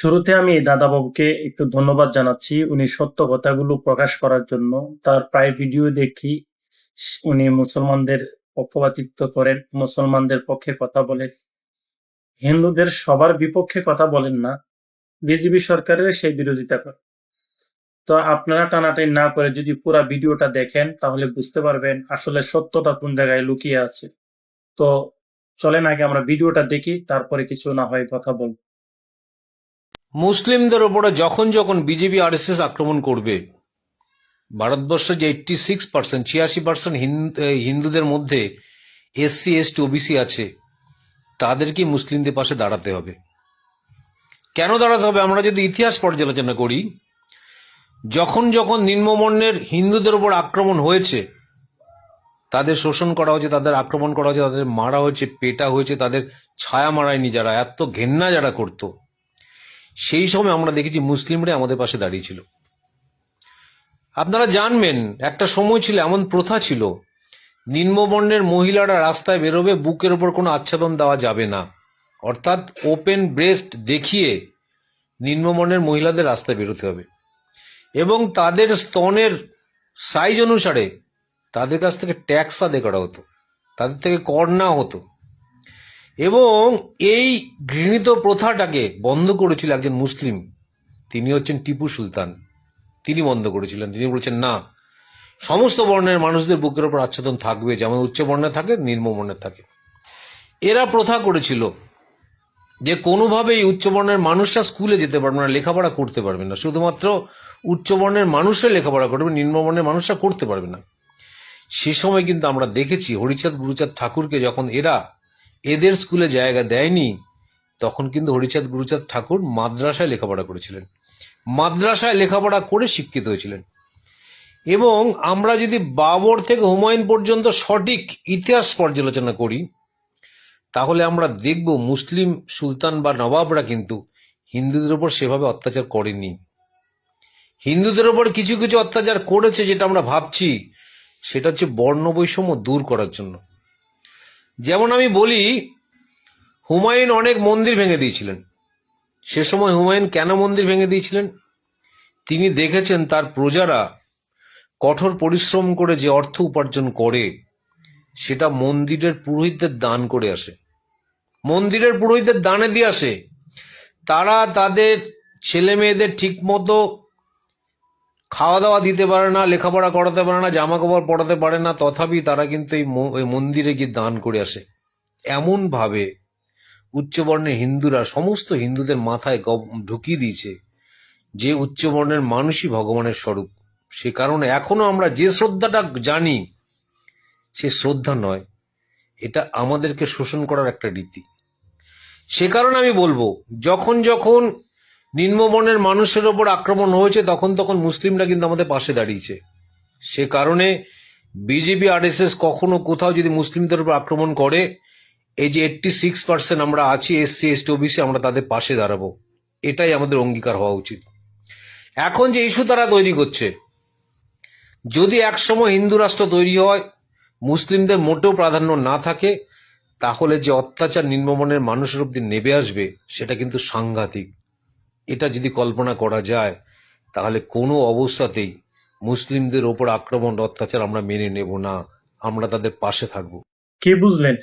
শুরুতে আমি দাদাবাবুকে একটু ধন্যবাদ জানাচ্ছি উনি সত্য কথাগুলো প্রকাশ করার জন্য। তার প্রায় ভিডিও দেখি, উনি মুসলমানদের পক্ষপাতিত্ব করেন, মুসলমানদের পক্ষে কথা বলেন, হিন্দুদের সবার বিপক্ষে কথা বলেন না, বিজেপি সরকারের সেই বিরোধিতা করেন। তো আপনারা টানাটানি না করে যদি পুরা ভিডিওটা দেখেন তাহলে বুঝতে পারবেন আসলে সত্যটা কোন জায়গায় লুকিয়ে আছে। তো চলেন আগে আমরা ভিডিওটা দেখি, তারপরে কিছু না হয় কথা বলব। মুসলিমদের ওপরে যখন যখন বিজেপি আরএসএস আক্রমণ করবে, ভারতবর্ষের যে 86%, 86% হিন্দুদের মধ্যে এসসি এসটি ওবিসি আছে, তাদেরকে মুসলিমদের পাশে দাঁড়াতে হবে। কেন দাঁড়াতে হবে? আমরা যদি ইতিহাস পর্যালোচনা করি, যখন যখন নিম্নবর্ণের হিন্দুদের উপর আক্রমণ হয়েছে, তাদের শোষণ করা হয়েছে, তাদের আক্রমণ করা হয়েছে, তাদের মারা হয়েছে, পেটা হয়েছে, তাদের ছায়া মারায়নি যারা, এত ঘেন্না যারা করত, সেই সময় আমরা দেখেছি মুসলিমরাই আমাদের পাশে দাঁড়িয়েছিল। আপনারা জানবেন, একটা সময় ছিল, এমন প্রথা ছিল, নিম্নবর্ণের মহিলারা রাস্তায় বেরোবে, বুকের ওপর কোনো আচ্ছাদন দেওয়া যাবে না, অর্থাৎ ওপেন ব্রেস্ট দেখিয়ে নিম্নবর্ণের মহিলাদের রাস্তায় বেরোতে হবে, এবং তাদের স্তনের সাইজ অনুসারে তাদের কাছ থেকে ট্যাক্স আদায় করা হতো, তাদের থেকে কর নেওয়া হতো। এবং এই ঘৃণিত প্রথাটাকে বন্ধ করেছিল একজন মুসলিম, তিনি হচ্ছেন টিপু সুলতান। তিনি বন্ধ করেছিলেন। তিনি বলেছেন, না, সমস্ত বর্ণের মানুষদের বুকের ওপর আচ্ছাদন থাকবে, যেমন উচ্চ বর্ণে থাকে, নিম্ন বর্ণে থাকে। এরা প্রথা করেছিল যে কোনোভাবেই উচ্চ বর্ণের মানুষরা স্কুলে যেতে পারবে না, লেখাপড়া করতে পারবে না, শুধুমাত্র উচ্চ বর্ণের মানুষরা লেখাপড়া করবে, নিম্ন বর্ণের মানুষরা করতে পারবে না। সে সময় কিন্তু আমরা দেখেছি হরিচাঁদ গুরুচাঁদ ঠাকুরকে যখন এরা এদের স্কুলে জায়গা দেয়নি, তখন কিন্তু হরিচাঁদ গুরুচাঁদ ঠাকুর মাদ্রাসায় লেখাপড়া করেছিলেন, মাদ্রাসায় লেখাপড়া করে শিক্ষিত হয়েছিলেন। এবং আমরা যদি বাবর থেকে হুমায়ুন পর্যন্ত সঠিক ইতিহাস পর্যালোচনা করি, তাহলে আমরা দেখব মুসলিম সুলতান বা নবাবরা কিন্তু হিন্দুদের উপর সেভাবে অত্যাচার করেনি। হিন্দুদের উপর কিছু কিছু অত্যাচার করেছে, যেটা আমরা ভাবছি, সেটা হচ্ছে বর্ণ বৈষম্য দূর করার জন্য। যেমন আমি বলি, হুমায়ুন অনেক মন্দির ভেঙে দিয়েছিলেন। সে সময় হুমায়ুন কেন মন্দির ভেঙে দিয়েছিলেন? তিনি দেখেছেন তার প্রজারা কঠোর পরিশ্রম করে যে অর্থ উপার্জন করে, সেটা মন্দিরের পুরোহিতদের দান করে আসে, মন্দিরের পুরোহিতদের দানে দিয়ে আসে। তারা তাদের ছেলে মেয়েদের ঠিক মতো খাওয়া দাওয়া দিতে পারে না, লেখাপড়া করাতে পারে না, জামা কাপড় পরাতে পারে না, তথাপি তারা কিন্তু এই মন্দিরে গিয়ে দান করে আসে। এমন ভাবে উচ্চবর্ণের হিন্দুরা সমস্ত হিন্দুদের মাথায় ঢুকিয়ে দিয়েছে যে উচ্চবর্ণের মানুষই ভগবানের স্বরূপ। সে কারণে এখনো আমরা যে শ্রদ্ধাটা জানি, সে শ্রদ্ধা নয়, এটা আমাদেরকে শোষণ করার একটা রীতি। সে কারণে আমি বলবো, যখন যখন নিম্নবর্ণের মানুষের ওপর আক্রমণ হয়েছে, তখন তখন মুসলিমরা কিন্তু আমাদের পাশে দাঁড়িয়েছে। সে কারণে বিজেপি আরএসএস কখনো কোথাও যদি মুসলিমদের উপর আক্রমণ করে, এই যে 86% আমরা আছি এসসি এসটি ওবিসি, আমরা তাদের পাশে দাঁড়াবো। এটাই আমাদের অঙ্গীকার হওয়া উচিত। এখন যে ইস্যু তারা তৈরি করছে, যদি একসময় হিন্দু রাষ্ট্র তৈরি হয়, মুসলিমদের মোটেও প্রাধান্য না থাকে, তাহলে যে অত্যাচার নিম্নবর্ণের মানুষের অব্দি নেমে আসবে, সেটা কিন্তু সাংঘাতিক। এটা যদি কল্পনা করা যায়, তাহলে কোনো অবস্থাতেই মুসলিমদের ওপর আক্রমণ অত্যাচার আমরা মেনে নেব না, আমরা তাদের পাশে থাকব। কি বুঝলেন?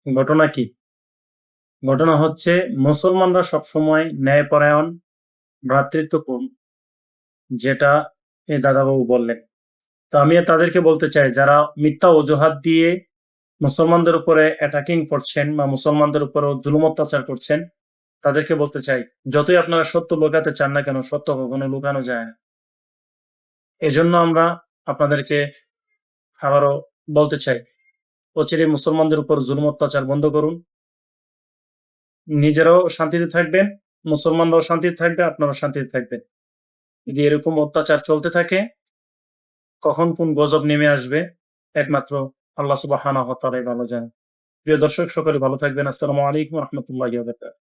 ঘটনা কি? ঘটনা হচ্ছে মুসলমানরা সবসময় ন্যায়পরায়ণ, ভ্রাতৃত্বপূর্ণ, যেটা এই দাদাবাবু বললেন। তো আমি তাদেরকে বলতে চাই, যারা মিথ্যা অজুহাত দিয়ে মুসলমানদের উপরে অ্যাটাকিং করছেন বা মুসলমানদের উপরে জুলুম অত্যাচার করছেন, তাদেরকে বলতে চাই, যতই আপনারা সত্য লুকাতে চান না কেন, সত্য কখনো লুকানো যায় না। এজন্য আমরা আপনাদেরকে আবারও বলতে চাই, অচিরে মুসলমানদের উপর জুলুম অত্যাচার বন্ধ করুন। নিজেরাও শান্তিতে থাকবেন, মুসলমানরাও শান্তিতে থাকবে, আপনারাও শান্তিতে থাকবেন। যদি এরকম অত্যাচার চলতে থাকে, কখন কোন গজব নেমে আসবে একমাত্র আল্লাহ সুবহানাহু ওয়া তাআলাই ভালো জানেন। প্রিয় দর্শক, সকলে ভালো থাকবেন। আসসালামু আলাইকুম ওয়া রাহমাতুল্লাহি ওয়া বারাকাতুহু।